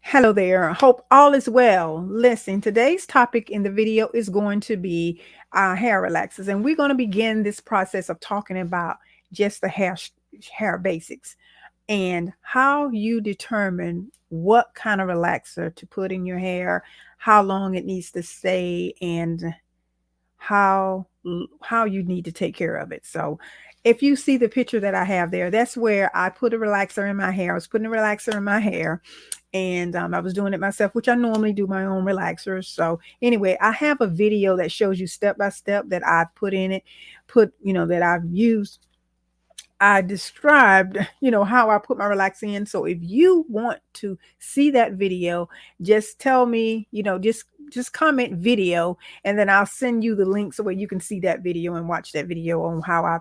Hello there. Hope all is well. Listen, today's topic in the video is going to be hair relaxers, and we're going to begin this process of talking about just the hair basics and how you determine what kind of relaxer to put in your hair, how long it needs to stay, and how you need to take care of it. So if you see the picture that I have there, that's where I put a relaxer in my hair. I was putting a relaxer in my hair, and I was doing it myself, which I normally do my own relaxers. So anyway, I have a video that shows you step by step that I've put in it, that I've used. I described, how I put my relaxer in. So if you want to see that video, just tell me, just comment video, and then I'll send you the link so where you can see that video and watch that video on how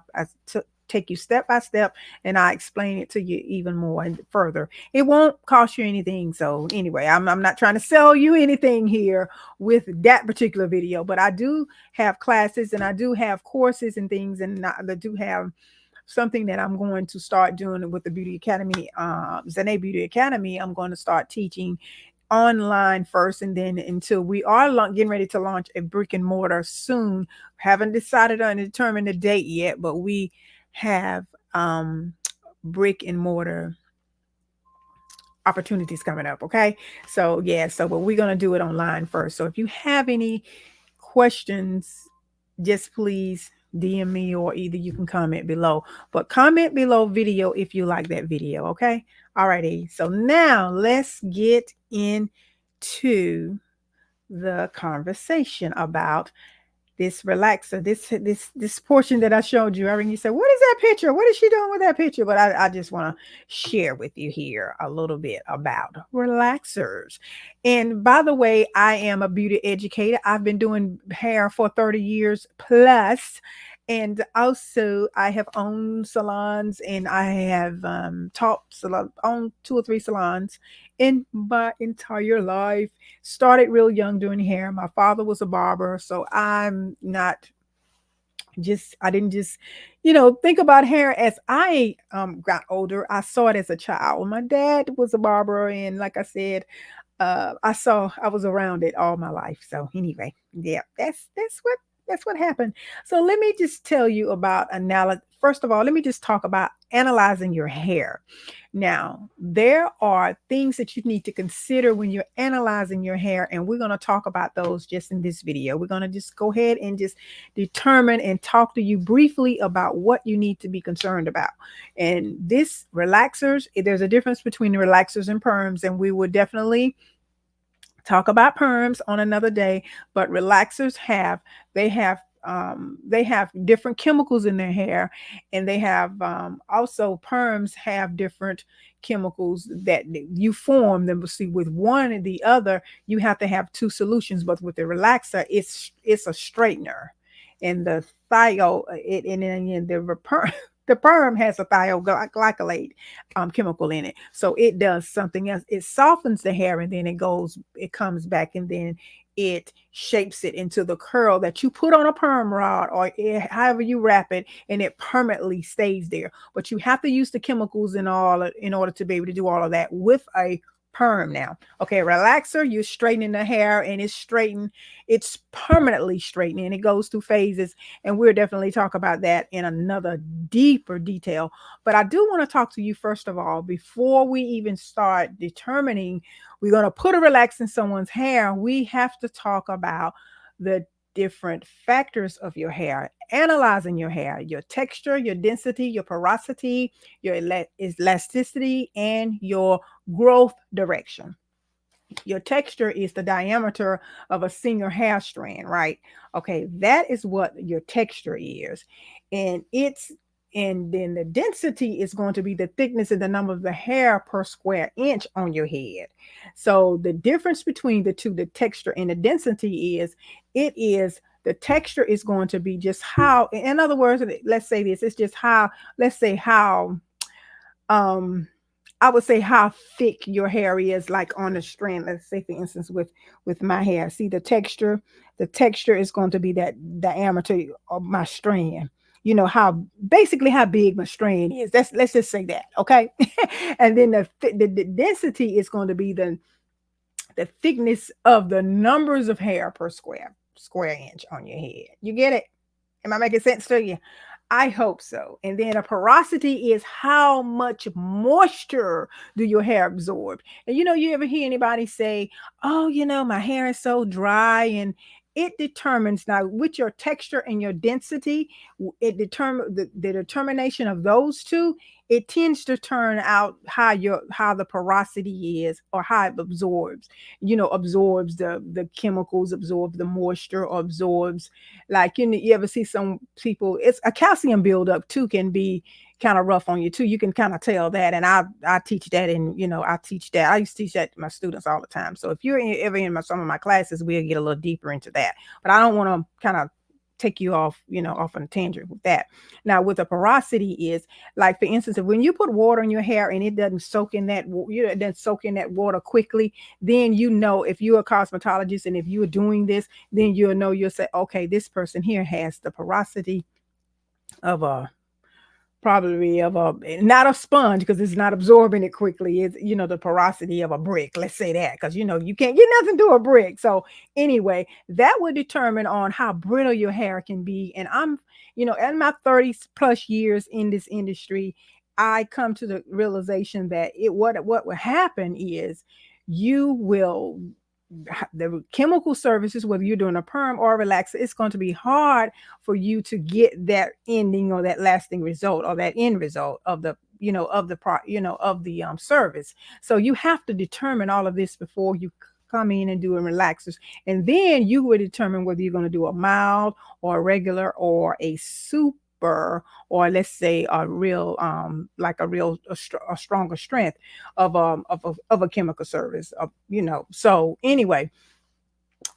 take you step by step, and I explain it to you even more and further. It won't cost you anything. So anyway, I'm not trying to sell you anything here with that particular video, but I do have classes and I do have courses and things, and I do have something that I'm going to start doing with the Beauty Academy, Zane Beauty Academy. I'm going to start teaching online first, and then until we are getting ready to launch a brick and mortar soon. Haven't decided on determined the date yet, but we have brick and mortar opportunities coming up. Okay, so yeah, but we're gonna do it online first. So if you have any questions, just please DM me, or either you can comment below. But comment below video if you like that video, okay? Alrighty. So now let's get into the conversation about this relaxer, this portion that I showed you. You said, what is that picture? What is she doing with that picture? But I just want to share with you here a little bit about relaxers. And by the way, I am a beauty educator. I've been doing hair for 30 years plus. And also, I have owned salons, and I have taught owned 2 or 3 salons in my entire life. Started real young doing hair. My father was a barber, so I'm not just I didn't just think about hair as I got older. I saw it as a child. My dad was a barber, and like I said, I was around it all my life. So anyway, yeah, that's what happened. So let me just tell you about analysis. First of all, let me just talk about analyzing your hair. Now, there are things that you need to consider when you're analyzing your hair, and we're going to talk about those just in this video. We're going to just go ahead and just determine and talk to you briefly about what you need to be concerned about. And this relaxers, there's a difference between the relaxers and perms, and we would definitely talk about perms on another day. But relaxers they have different chemicals in their hair, and they have also perms have different chemicals that you form them. See, with one and the other, you have to have two solutions. But with the relaxer, it's a straightener, and the thio it and the perm. The perm has a thioglycolate chemical in it. So it does something else. It softens the hair, and then it comes back, and then it shapes it into the curl that you put on a perm rod, or however you wrap it, and it permanently stays there. But you have to use the chemicals and all in order to be able to do all of that with a perm. Now, okay, relaxer, you're straightening the hair, and it's permanently straightening, and it goes through phases, and we'll definitely talk about that in another deeper detail. But I do want to talk to you first of all, before we even start determining we're going to put a relax in someone's hair. We have to talk about the different factors of your hair, analyzing your hair, your texture, your density, your porosity, your elasticity, and your growth direction. Your texture is the diameter of a single hair strand, right? Okay, that is what your texture is. And then the density is going to be the thickness and the number of the hair per square inch on your head. So the difference between the two, the texture and the density, the texture is going to be just how, in other words, let's say this, it's just how, let's say how um I would say how thick your hair is, like on the strand. Let's say, for instance, with my hair. See the texture. The texture is going to be that diameter of my strand. how basically how big my strand is. Let's just say that, okay? And then the density is going to be the thickness of the numbers of hair per square inch on your head. You get it? Am I making sense to you? I hope so. And then a porosity is how much moisture do your hair absorb. And you ever hear anybody say, "Oh, my hair is so dry," and it determines now with your texture and your density, it determines the determination of those two. It tends to turn out how the porosity is or how it absorbs. Absorbs the chemicals, absorbs the moisture, or absorbs, like, you ever see some people, it's a calcium buildup too, can be kind of rough on you too. You can kind of tell that. And I teach that, and I teach that. I used to teach that to my students all the time. So if you're ever in some of my classes, we'll get a little deeper into that. But I don't want to kind of take you off, off on a tangent with that. Now, with a porosity is, like, for instance, if when you put water in your hair and it doesn't soak in it doesn't soak in that water quickly, then if you're a cosmetologist and if you're doing this, then you'll say, okay, this person here has the porosity of a probably of a not a sponge, because it's not absorbing it quickly. It's the porosity of a brick. Let's say that, because you can't get nothing to a brick. So anyway, that would determine on how brittle your hair can be. And I'm, in my 30 plus years in this industry, I come to the realization that what will happen is you will the chemical services, whether you're doing a perm or a relaxer, it's going to be hard for you to get that ending or that lasting result or that end result of the service. So you have to determine all of this before you come in and do a relaxers, and then you will determine whether you're going to do a mild or a regular or a super, or let's say a real like a stronger strength of a chemical service, so anyway,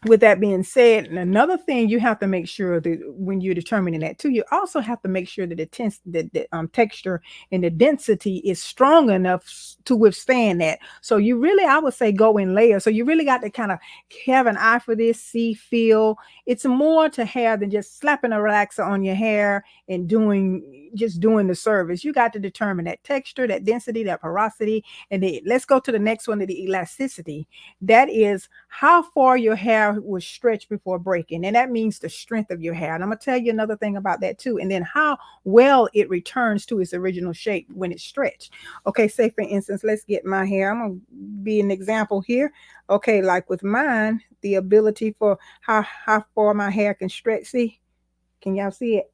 with that being said, and another thing you have to make sure that when you're determining that too, you also have to make sure that the texture and the density is strong enough to withstand that. So you really, I would say, go in layers. So you really got to kind of have an eye for this, see, feel. It's more to hair than just slapping a relaxer on your hair and doing the service. You got to determine that texture, that density, that porosity, and then let's go to the next one, the elasticity. That is how far your hair will stretch before breaking. And that means the strength of your hair. And I'm going to tell you another thing about that too. And then how well it returns to its original shape when it's stretched. Okay, say for instance, let's get my hair. I'm going to be an example here. Okay, like with mine, the ability for how far my hair can stretch. See, can y'all see it?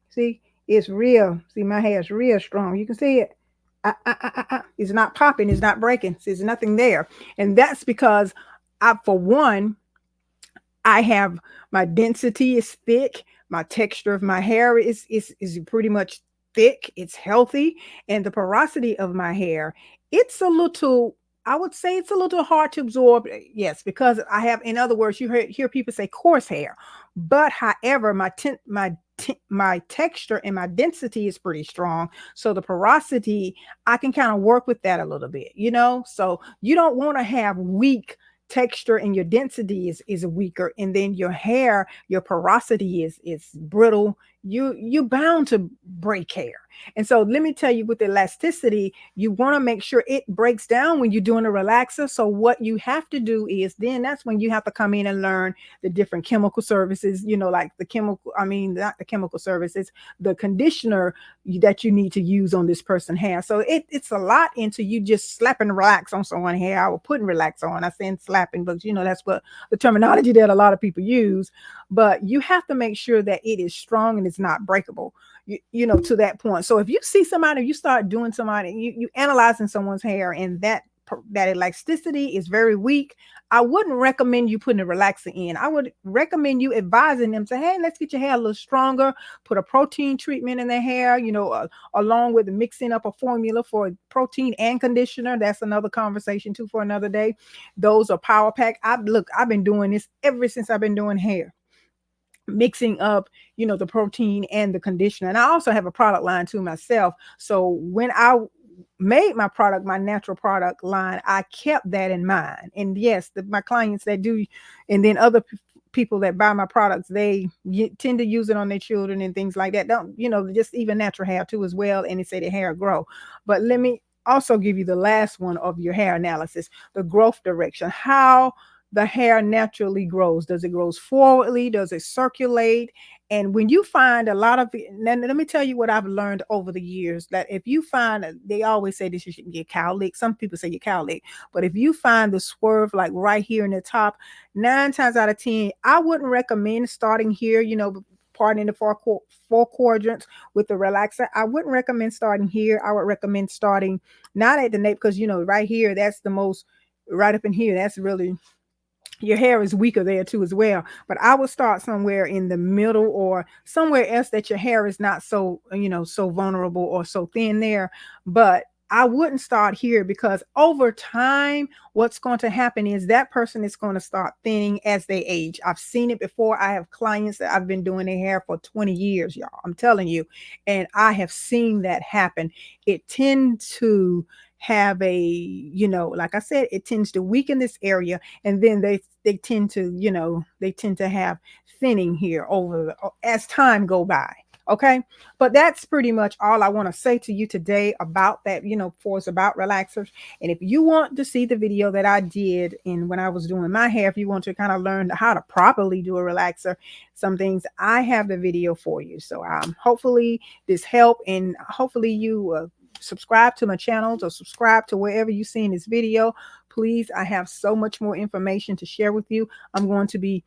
See, it's real. See, my hair is real strong. You can see it. It's not popping. It's not breaking. There's nothing there. And that's because for one, I have, my density is thick. My texture of my hair is pretty much thick. It's healthy. And the porosity of my hair, it's a little, I would say it's a little hard to absorb. Yes, because I have, in other words, you hear people say coarse hair. But however, my texture and my density is pretty strong. So the porosity, I can kind of work with that a little bit, So you don't want to have weak texture, and your density is weaker, and then your hair, your porosity is brittle. You're bound to break hair. And so let me tell you, with elasticity, you want to make sure it breaks down when you're doing a relaxer. So what you have to do is, then that's when you have to come in and learn the different chemical services, like not the chemical services, the conditioner that you need to use on this person's hair. So it's a lot into you just slapping relax on someone's hair. I will put relax on. I say slapping, but that's what the terminology that a lot of people use. But you have to make sure that it is strong and it's not breakable, to that point. So if you see somebody, you start doing somebody, you analyzing someone's hair, and that elasticity is very weak, I wouldn't recommend you putting a relaxer in. I would recommend you advising them, say, hey, let's get your hair a little stronger, put a protein treatment in their hair, along with mixing up a formula for protein and conditioner. That's another conversation too for another day. Those are power pack. I've been doing this ever since I've been doing hair, mixing up the protein and the conditioner. And I also have a product line too myself. So when I made my product, my natural product line, I kept that in mind. And yes, my clients that do, and then other people that buy my products, they tend to use it on their children and things like that. Don't, just even natural hair too as well. And they say the hair grow. But let me also give you the last one of your hair analysis, the growth direction. How the hair naturally grows. Does it grows forwardly? Does it circulate? And when you find a lot of it, now let me tell you what I've learned over the years, that if you find, they always say this, you should get cowlick. Some people say your cowlick, but if you find the swerve like right here in the top, 9 times out of 10, I wouldn't recommend starting here, part in the four quadrants with the relaxer. I wouldn't recommend starting here. I would recommend starting not at the nape, because right here, that's the most, right up in here, that's really, your hair is weaker there too as well. But I would start somewhere in the middle or somewhere else that your hair is not so, so vulnerable or so thin there. But I wouldn't start here, because over time, what's going to happen is that person is going to start thinning as they age. I've seen it before. I have clients that I've been doing their hair for 20 years, y'all. I'm telling you. And I have seen that happen. It tends to have a, like I said, it tends to weaken this area, and then they tend to, they tend to have thinning here over as time go by. Okay. But that's pretty much all I want to say to you today about that, for us about relaxers. And if you want to see the video that I did in when I was doing my hair, if you want to kind of learn how to properly do a relaxer, some things, I have the video for you. So hopefully this helped, and hopefully you subscribe to my channels or subscribe to wherever you're seeing this video. Please, I have so much more information to share with you. I'm going to be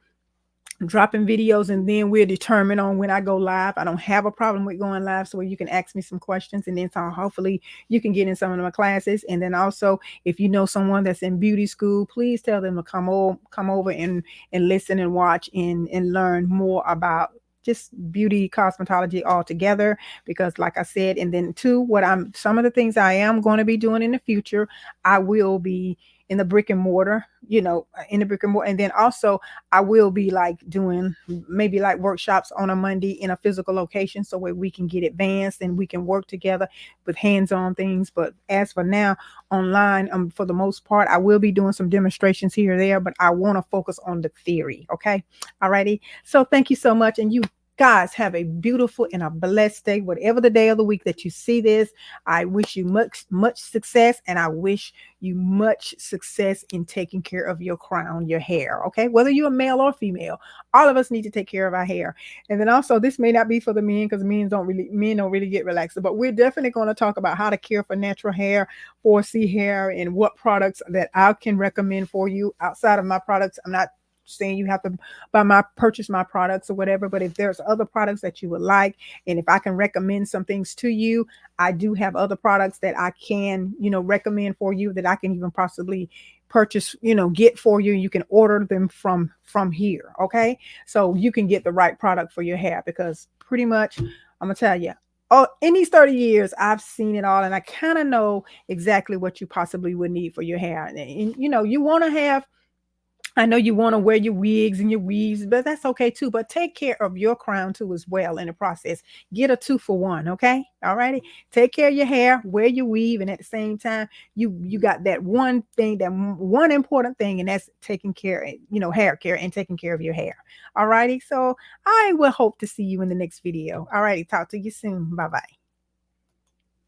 dropping videos, and then we'll determine on when I go live. I don't have a problem with going live, so you can ask me some questions, and then so hopefully you can get in some of my classes. And then also, if you know someone that's in beauty school, please tell them to come over and listen and watch and learn more about just beauty cosmetology altogether. Because like I said, and then too, some of the things I am going to be doing in the future, I will be in the brick and mortar, and then also I will be like doing maybe like workshops on a Monday in a physical location, so where we can get advanced and we can work together with hands-on things. But as for now, online, for the most part, I will be doing some demonstrations here or there, but I want to focus on the theory. Okay. Alrighty. So thank you so much. And you guys have a beautiful and a blessed day, whatever the day of the week that you see this. I wish you much success, and I wish you much success in taking care of your crown, your hair. Okay, whether you're a male or female, all of us need to take care of our hair. And then also, this may not be for the men, because men don't really get relaxed, but we're definitely going to talk about how to care for natural hair, 4C hair, and what products that I can recommend for you. Outside of my products, I'm not saying you have to purchase my products or whatever, but if there's other products that you would like, and if I can recommend some things to you, I do have other products that I can recommend for you, that I can even possibly purchase, get for you. You can order them from here. Okay, so you can get the right product for your hair, because pretty much I'm gonna tell you, in these 30 years, I've seen it all, and I kind of know exactly what you possibly would need for your hair. And you want to have, I know you want to wear your wigs and your weaves, but that's okay too. But take care of your crown too as well in the process. Get a 2-for-1, okay? All righty. Take care of your hair, wear your weave, and at the same time, you got that one thing, that one important thing, and that's taking care, hair care and taking care of your hair. All righty. So I will hope to see you in the next video. All righty. Talk to you soon. Bye bye.